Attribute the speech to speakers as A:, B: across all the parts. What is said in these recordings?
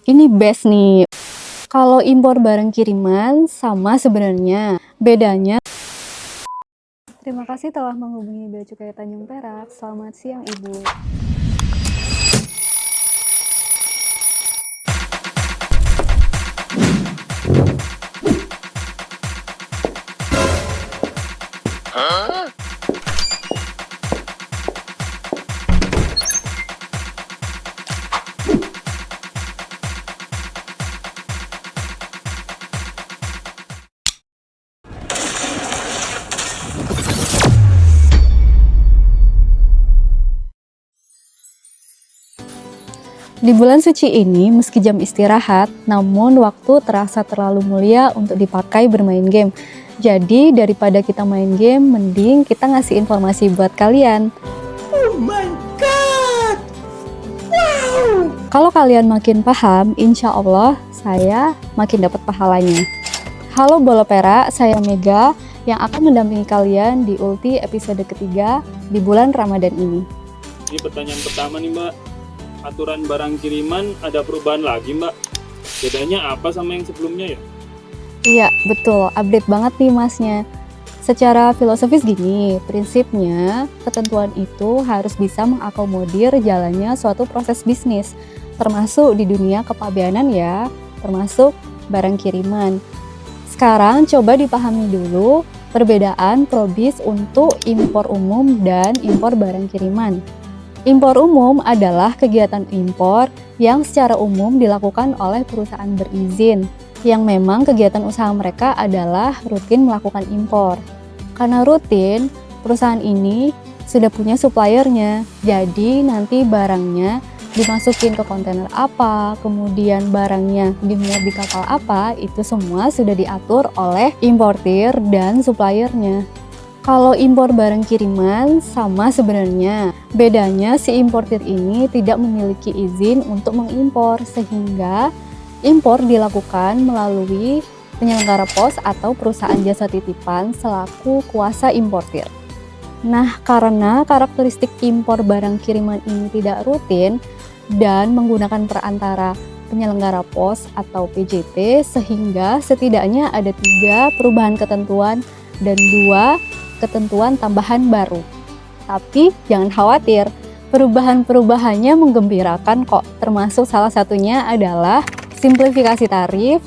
A: Ini best nih. Kalau impor barang kiriman sama sebenarnya. Bedanya. Terima kasih telah menghubungi Bea Cukai Tanjung Perak. Selamat siang, Ibu. Di bulan suci ini, meski jam istirahat, namun waktu terasa terlalu mulia untuk dipakai bermain game. Jadi, daripada kita main game, mending kita ngasih informasi buat kalian.
B: Oh my god! Wow!
A: Kalau kalian makin paham, insya Allah saya makin dapat pahalanya. Halo Bola Perak, saya Mega yang akan mendampingi kalian di Ulti episode ketiga di bulan Ramadan ini.
C: Ini pertanyaan pertama nih Mbak, aturan barang kiriman ada perubahan lagi Mbak? Bedanya apa sama yang sebelumnya ya?
A: Iya, betul. Update banget nih masnya. Secara filosofis gini, prinsipnya ketentuan itu harus bisa mengakomodir jalannya suatu proses bisnis, termasuk di dunia kepabeanan ya, termasuk barang kiriman. Sekarang coba dipahami dulu perbedaan probis untuk impor umum dan impor barang kiriman. Impor umum adalah kegiatan impor yang secara umum dilakukan oleh perusahaan berizin, yang memang kegiatan usaha mereka adalah rutin melakukan impor. Karena rutin, perusahaan ini sudah punya suppliernya, jadi nanti barangnya dimasukin ke kontainer apa, kemudian barangnya dimuat di kapal apa, itu semua sudah diatur oleh importir dan suppliernya. Kalau impor barang kiriman sama sebenarnya, bedanya si importir ini tidak memiliki izin untuk mengimpor sehingga impor dilakukan melalui penyelenggara pos atau perusahaan jasa titipan selaku kuasa importir. Nah, karena karakteristik impor barang kiriman ini tidak rutin dan menggunakan perantara penyelenggara pos atau PJT, sehingga setidaknya ada 3 perubahan ketentuan dan 2 ketentuan tambahan baru. Tapi jangan khawatir, perubahan-perubahannya menggembirakan kok, termasuk salah satunya adalah simplifikasi tarif,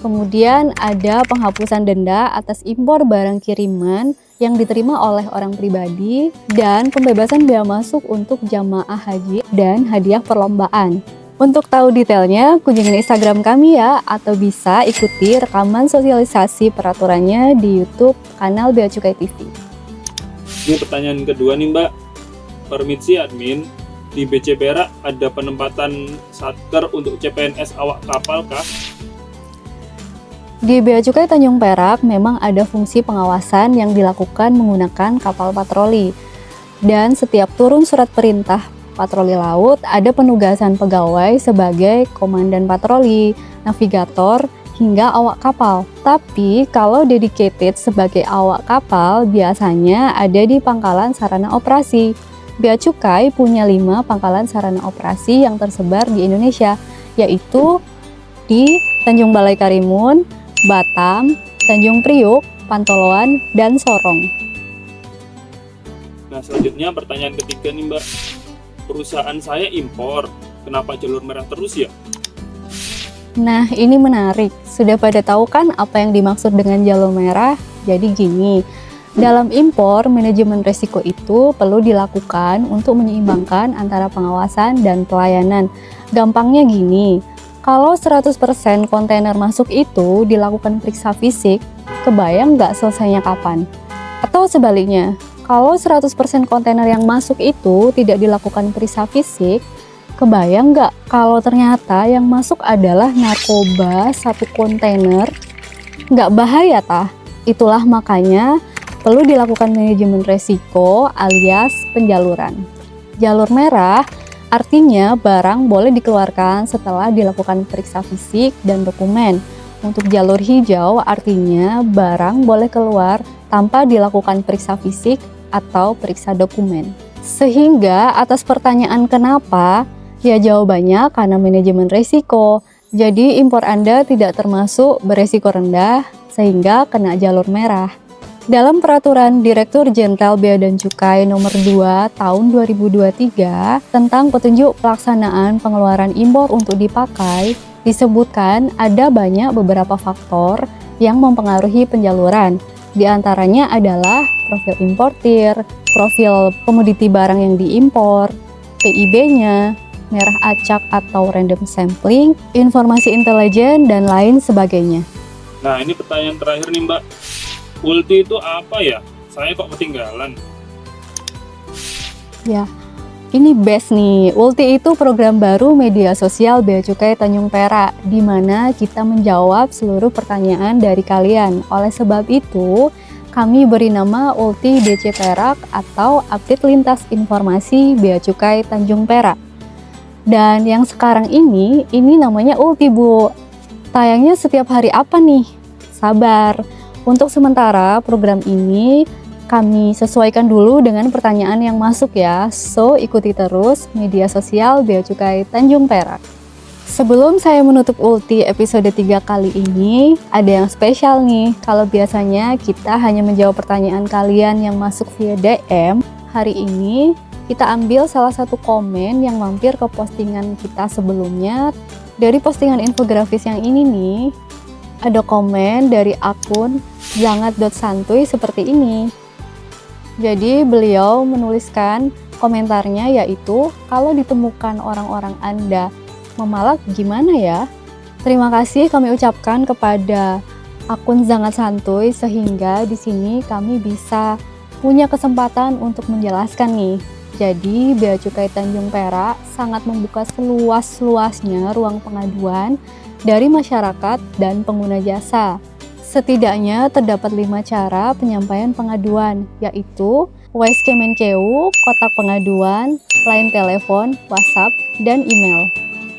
A: kemudian ada penghapusan denda atas impor barang kiriman yang diterima oleh orang pribadi, dan pembebasan bea masuk untuk jamaah haji dan hadiah perlombaan. Untuk tahu detailnya, kunjungi Instagram kami ya, atau bisa ikuti rekaman sosialisasi peraturannya di YouTube kanal Bea Cukai TV.
C: Ini pertanyaan kedua nih Mbak, permisi admin, di BC Perak ada penempatan satker untuk CPNS awak kapal kah?
A: Di Bea Cukai Tanjung Perak memang ada fungsi pengawasan yang dilakukan menggunakan kapal patroli. Dan setiap turun surat perintah patroli laut, ada penugasan pegawai sebagai komandan patroli, navigator, hingga awak kapal. Tapi kalau dedicated sebagai awak kapal, biasanya ada di pangkalan sarana operasi. Bea Cukai punya 5 pangkalan sarana operasi yang tersebar di Indonesia, yaitu di Tanjung Balai Karimun, Batam, Tanjung Priuk, Pantoloan, dan Sorong.
C: Nah selanjutnya pertanyaan ketiga nih Mbak, perusahaan saya impor, kenapa jalur merah terus ya?
A: Nah, ini menarik. Sudah pada tahu kan apa yang dimaksud dengan jalur merah? Jadi gini, dalam impor, manajemen risiko itu perlu dilakukan untuk menyeimbangkan antara pengawasan dan pelayanan. Gampangnya gini, kalau 100% kontainer masuk itu dilakukan periksa fisik, kebayang nggak selesainya kapan? Atau sebaliknya, kalau 100% kontainer yang masuk itu tidak dilakukan periksa fisik, kebayang nggak kalau ternyata yang masuk adalah narkoba 1 kontainer? Nggak bahaya tah? Itulah makanya perlu dilakukan manajemen resiko alias penjaluran. Jalur merah artinya barang boleh dikeluarkan setelah dilakukan periksa fisik dan dokumen. Untuk jalur hijau artinya barang boleh keluar tanpa dilakukan periksa fisik atau periksa dokumen. Sehingga atas pertanyaan kenapa, ya jawabannya karena manajemen risiko. Jadi impor Anda tidak termasuk beresiko rendah sehingga kena jalur merah. Dalam Peraturan Direktur Jenderal Bea dan Cukai Nomor 2 Tahun 2023 tentang petunjuk pelaksanaan pengeluaran impor untuk dipakai, disebutkan ada banyak beberapa faktor yang mempengaruhi penjaluran. Di antaranya adalah profil importir, profil komoditi barang yang diimpor, PIB-nya, merah acak atau random sampling, informasi intelijen, dan lain sebagainya.
C: Nah, ini pertanyaan terakhir nih, Mbak. Ulti itu apa ya? Saya kok ketinggalan.
A: Ya, ini best nih. Ulti itu program baru media sosial Bea Cukai Tanjung Perak, di mana kita menjawab seluruh pertanyaan dari kalian. Oleh sebab itu, kami beri nama Ulti DC Perak atau Update Lintas Informasi Bea Cukai Tanjung Perak. Dan yang sekarang ini namanya Ulti, Bu. Tayangnya setiap hari apa nih? Sabar. Untuk sementara program ini kami sesuaikan dulu dengan pertanyaan yang masuk ya. So, ikuti terus media sosial Bea Cukai Tanjung Perak. Sebelum saya menutup Ulti episode 3 kali ini, ada yang spesial nih. Kalau biasanya kita hanya menjawab pertanyaan kalian yang masuk via DM, hari ini kita ambil salah satu komen yang mampir ke postingan kita sebelumnya. Dari postingan infografis yang ini nih, ada komen dari akun jangat.santuy seperti ini. Jadi beliau menuliskan komentarnya yaitu, kalau ditemukan orang-orang Anda memalak gimana ya? Terima kasih kami ucapkan kepada akun Zangat Santuy sehingga di sini kami bisa punya kesempatan untuk menjelaskan nih. Jadi Bea Cukai Tanjung Perak sangat membuka seluas-luasnya ruang pengaduan dari masyarakat dan pengguna jasa. Setidaknya terdapat 5 cara penyampaian pengaduan, yaitu Wise Kemenkeu, kotak pengaduan, line telepon, WhatsApp, dan email.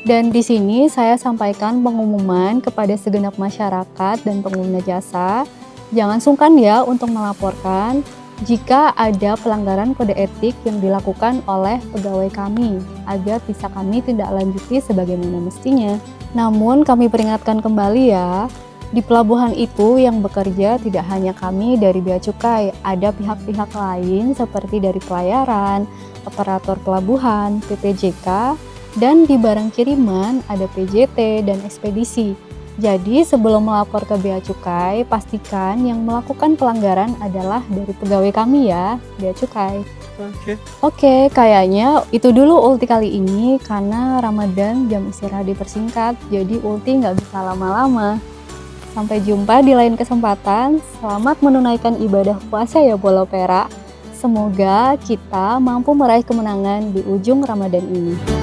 A: Dan di sini saya sampaikan pengumuman kepada segenap masyarakat dan pengguna jasa. Jangan sungkan ya untuk melaporkan jika ada pelanggaran kode etik yang dilakukan oleh pegawai kami, agar bisa kami tindak lanjuti sebagaimana mestinya. Namun kami peringatkan kembali ya, di pelabuhan itu yang bekerja tidak hanya kami dari Bea Cukai, ada pihak-pihak lain seperti dari pelayaran, operator pelabuhan, PPJK, dan di barang kiriman ada PJT dan ekspedisi. Jadi sebelum melapor ke Bea Cukai, pastikan yang melakukan pelanggaran adalah dari pegawai kami ya, Bea Cukai. Oke, kayaknya itu dulu Ulti kali ini karena Ramadan jam istirahat dipersingkat, jadi Ulti nggak bisa lama-lama. Sampai jumpa di lain kesempatan. Selamat menunaikan ibadah puasa ya Pulau Perak. Semoga kita mampu meraih kemenangan di ujung Ramadan ini.